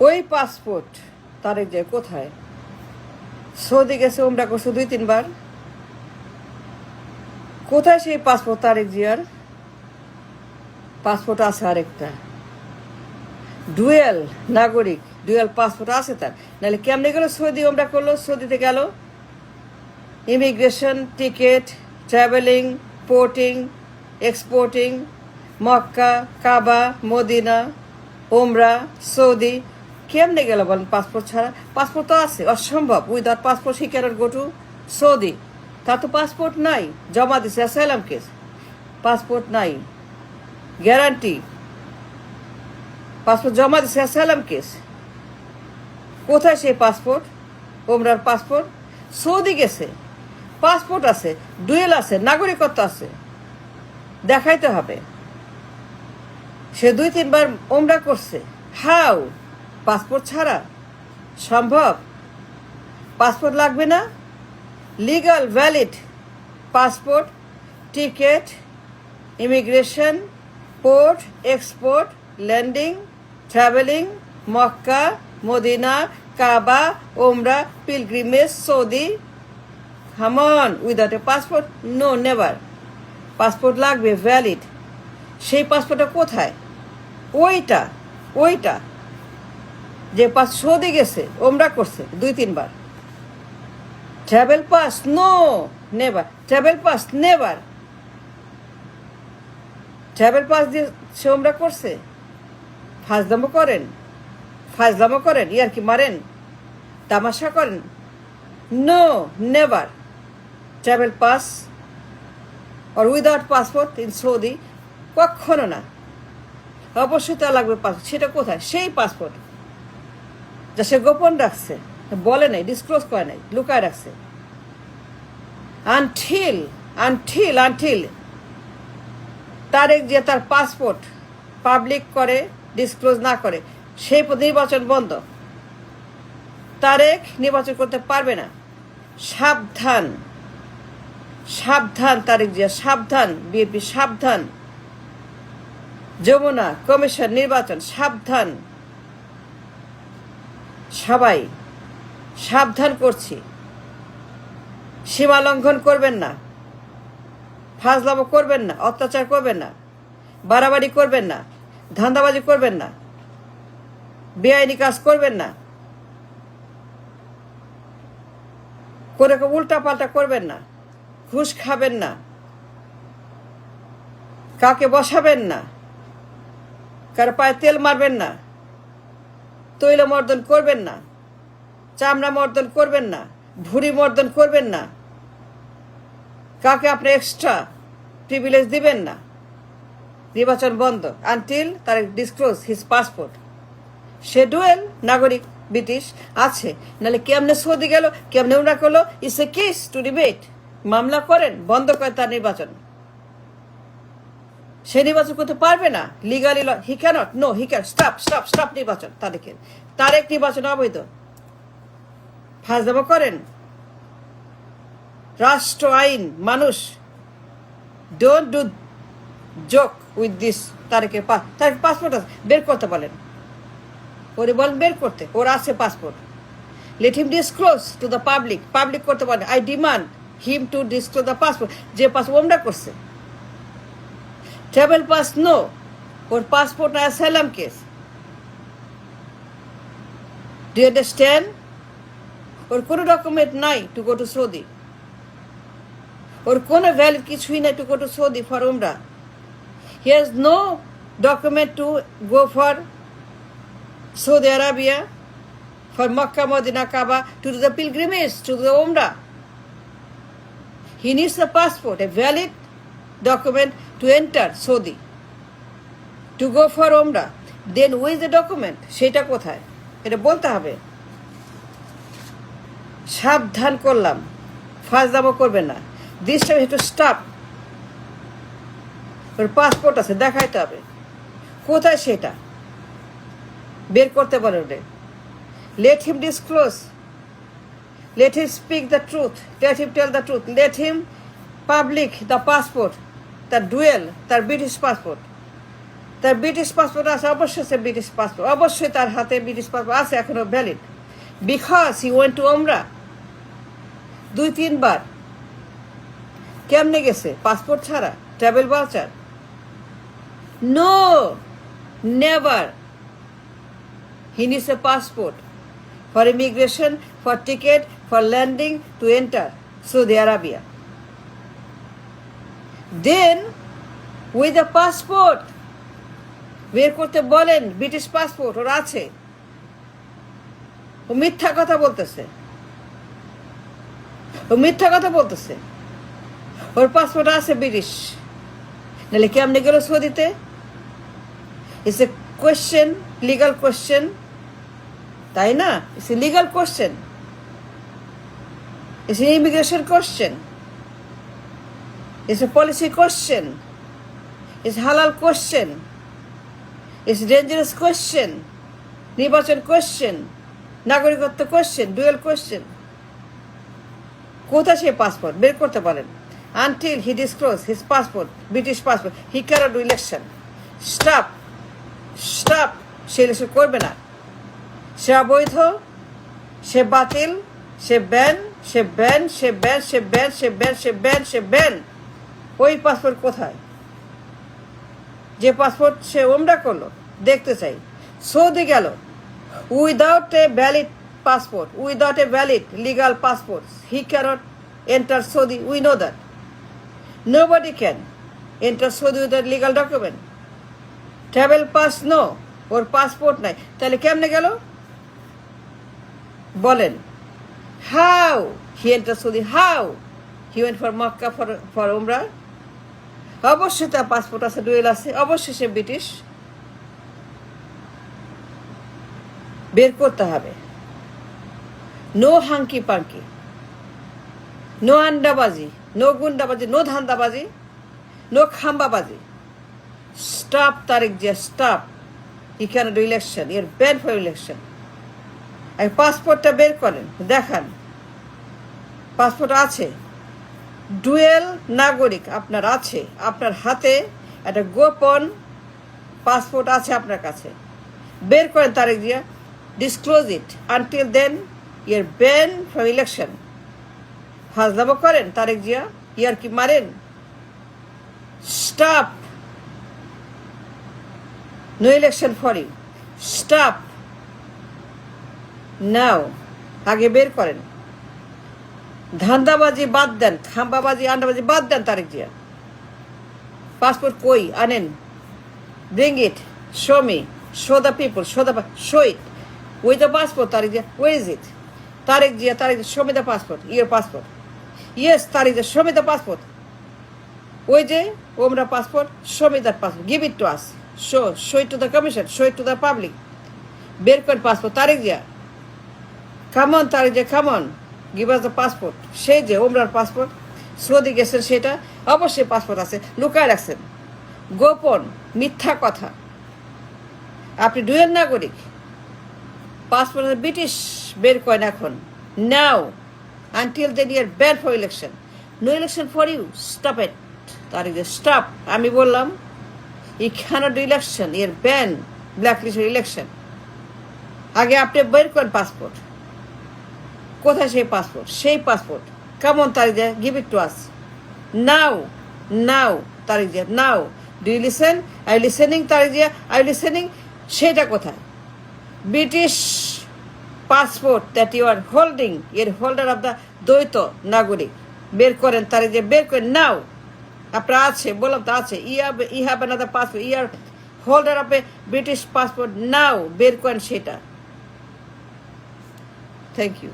ওই পাসপোর্ট তারেক যে কোথায়? সৌদি গেছে, ওমরা করছে 2-3 বার। কোথায় সেই পাসপোর্ট তারেক জিয়ার? পাসপোর্ট আছে আরেকটা, ডুয়েল নাগরিক, ডুয়েল পাসপোর্ট আছে তার। নাহলে কেমনে গেল সৌদি? ওমরা করলো, সৌদিতে গেল, immigration, ticket, travelling, porting, exporting, Mecca, Kaaba, Medina, ওমরা, সৌদি। কেমনে গেল বলেন পাসপোর্ট ছাড়া? পাসপোর্ট তো আছে, অসম্ভব। Without passport he cannot go to Saudi. তার তো পাসপোর্ট নাই, জমা দিছে অ্যাসাইলাম কেস, পাসপোর্ট নাই, গ্যারান্টি, পাসপোর্ট জমা দিছে অ্যাসাইলাম কেস। কোথায় সেই পাসপোর্ট? ওমরার পাসপোর্ট। সৌদি গেছে, পাসপোর্ট আছে, ডুয়েল আছে, নাগরিকত্ব আছে, দেখাইতে হবে। সে 2-3 বার ওমরা করছে। হাউ? পাসপোর্ট ছাড়া সম্ভব? পাসপোর্ট লাগবে না? Legal valid passport, ticket, immigration, port, export, landing, travelling, Mecca, Medina, Kaaba, ওমরা, পিলগ্রিমেজ, সৌদি। হামন without a passport? No, never. Passport লাগবে, ভ্যালিড। সেই পাসপোর্টটা কোথায়? ওইটা, ওইটা যে পাস সৌদি গেছে, ওমরা করছে 2-3 বার। Travel pass? No, never. Travel pass? Never. Travel pass দিয়ে সে ওমরা করছে? ফাজলামো করেন, ফাজলামো করেন, ইয়ার কি মারেন, তামাশা করেন? No, never. ট্রাভেল পাস আর উইদাউট পাসপোর্ট ইন সৌদি কখনো না। অবশ্যই তা লাগবে পাসপোর্ট। সেটা কোথায়? সেই পাসপোর্ট যা সে গোপন রাখছে, বলে নাই, ডিসক্লোজ করে নাই, লুকায় রাখছে। আনটিল আনটিল আনটিল তারেক যে তার পাসপোর্ট পাবলিক করে, ডিসক্লোজ না করে, সেই নির্বাচন বন্ধ। তারেক নির্বাচন করতে পারবে না। সাবধান, সাবধান তারেক জিয়া, সাবধান বিএনপি, সাবধান যমুনা কমিশন, নির্বাচন, সাবধান। সবাই সাবধান করছি, সীমা লঙ্ঘন করবেন না, ফাজলামো করবেন না, অত্যাচার করবেন না, বাড়াবাড়ি করবেন না, ধান্দাবাজি করবেন না, বেআইনি কাজ করবেন না, করে উল্টা পাল্টা করবেন না, ঘুষ খাবেন না, কাকে বসাবেন না, কারো পায়ে তেল মারবেন না, তৈল মর্দন করবেন না, চামড়া মর্দন করবেন না, ভুঁড়ি মর্দন করবেন না, কাকে আপনি এক্সট্রা প্রিভিলেজ দিবেন না। নির্বাচন বন্ধ আনটিল তার ডিসক্লোজ হিজ পাসপোর্ট। সে ডুয়েল নাগরিক, ব্রিটিশ আছে। নাহলে কেমনে সৌদি গেল, কেমনে ওরা করলো? It's a case two debate. মামলা করেন, বন্ধ করে তার নির্বাচন। সে নির্বাচন করতে পারবে না legally. He can't, no, he can stop stop stop নির্বাচন। তারেক নির্বাচন অবৈধ। ফাজলামো করেন, রাষ্ট্র আইন মানুষ। Don't do joke with this. তারেকের পাসপোর্ট আছে, বের করতে বলেন, ওরে বলেন বের করতে, ওর আছে passport. Let him disclose to the public. Public করতে বলেন, I demand him to disclose the passport. যে পাসপোর্ট ওমরা করছে। Travel pass? নো, ওর পাসপোর্ট না, asylum case. Do you understand? ওর কোনো ডকুমেন্ট নাই টু গো টু সৌদি। ওর কোনো ভ্যালিড কিছুই নাই to go to Saudi for ওমরা। He has no document to go for Saudi Arabia, for Makkah, Medina, Kaaba, to do the pilgrimage, to do the Umrah. He needs a passport, a valid document to enter Saudi, to go for Umrah. Then where is the document? সেটা কোথায়? এটা বলতে হবে। সাবধান করলাম, ফাজলামো করবেন না। দিস টাইম একটু স্টপ। ওর পাসপোর্ট আছে, দেখাইতে হবে। কোথায় সেটা? বের করতে পারে ওরে। Let him disclose, let him speak the truth, let him tell the truth, let him public the passport, তার ডুয়েল, তার ব্রিটিশ পাসপোর্ট। তার ব্রিটিশ পাসপোর্ট আছে, অবশ্যই সে ব্রিটিশ পাসপোর্ট, অবশ্যই তার হাতে ব্রিটিশ পাসপোর্ট আছে, এখনো valid, because he went to Umrah 2-3 বার। কেমনে গেছে? পাসপোর্ট ছাড়া, travel voucher? No, never. He needs a passport for immigration, for ticket, for landing, to enter Saudi Arabia. Then with a passport বের করতে বলেন, ব্রিটিশ পাসপোর্ট ওর আছে। ও মিথ্যা কথা বলতেছে, ও মিথ্যা কথা বলতেছে। ওর পাসপোর্ট আছে ব্রিটিশ, নাহলে কেমনে গেল সৌদিতে? It's a question, legal question, তাই না? It's a legal question, it's an immigration question, it's a policy question, it's halal question, it's dangerous question, নির্বাচন কোয়েশ্চেন, নাগরিকত্ব কোয়েশ্চেন, ডুয়েল কোয়েশ্চেন। কোথায় সে পাসপোর্ট? বের করতে বলেন। Until he disclose his passport, British passport, he can't do election. Stop, stop. সে election করবে না। সে অবৈধ, সে বাতিল, সে ব্যান, সে ব্যান, সে ব্যান, সে ব্যান, সে ব্যান, সে ব্যান, সে ব্যান। ওই পাসপোর্ট কোথায়? যে পাসপোর্ট সে ওমরা করলো, দেখতে চাই। সৌদি গেল without a valid passport, without a valid legal passport, he cannot enter Saudi. We know that. Nobody can enter Saudi without legal document. Travel pass no, or passport নাই, তাহলে কেমনে গেল বলেন? How he entered Saudi? How he went for Makkah for Umrah? অবশ্যই তার passport আছে, dual আছে, অবশ্যই সে ব্রিটিশ। বের করতে হবে। নো হাঙ্কি পাঙ্কি, নো আন্ডাবাজি, নো গুন্ডাবাজি, নো ধান্দাবাজি, নো খাম্বাবাজি। Stop Tarique Zia, stop. He can do election, your ban for election. পাসপোর্টটা বের করেন, দেখান পাসপোর্ট আছে। ডুয়েল নাগরিক আপনার আছে, আপনার হাতে একটা গোপন পাসপোর্ট আছে আপনার কাছে। বের করেন Tarique Zia, disclose it. Until then year ban from election. ফাজলামো করেন তারেক জিয়া, ইয়ার কি মারেন? Stop, no election for you, stop now. আগে বের করেন। ধান্দাবাজি বাদ দেন, খাম্বাবাজি, আন্ডাবাজি বাদ দেন তারেক জিয়া। পাসপোর্ট কই? আনেন, bring it, show me, show the people, show it with the passport, Tariq Jia. Where is it? Tariq Jia, show me the passport, your passport. Yes, Tariq Jia, show me the passport. Where is Umrah passport? Show me that passport. Give it to us. Show it to the commission. Show it to the public. Bear code passport, Tariq Jia. Come on, Tariq Jia, come on. Give us the passport. সেই যে ওমরার passport, Saudi গেছেন, সেটা অবশ্যই passport আছে, লুকায় রাখছেন। গোপন মিথ্যা কথা। আপনি ডুয়েল নাগরিক, পাসপোর্ট ব্রিটিশ, বের করেন এখন, now. Until then year ban for election, no election for you. Stop it Tariq, stop. আমি বললাম I can't do election, year ban, black list election. আগে আপনি বের করেন পাসপোর্ট। কোথায় সেই পাসপোর্ট? সেই পাসপোর্ট কেমন Tariq Zia? Give it to us now, now Tariq Zia, now. Do you listen? I listening Tariq Zia, I listening. সেটা কোথায়? British passport that you are holding, এর হোল্ডার অফ দ্য দ্বৈত নাগরিক। বের করেন তারিক জিয়া, বের করেন নাও। আপনার আছে, বললাম তো আছে। I have another passport, I are holder of a British passport, now. বের করেন সেটা। Thank you.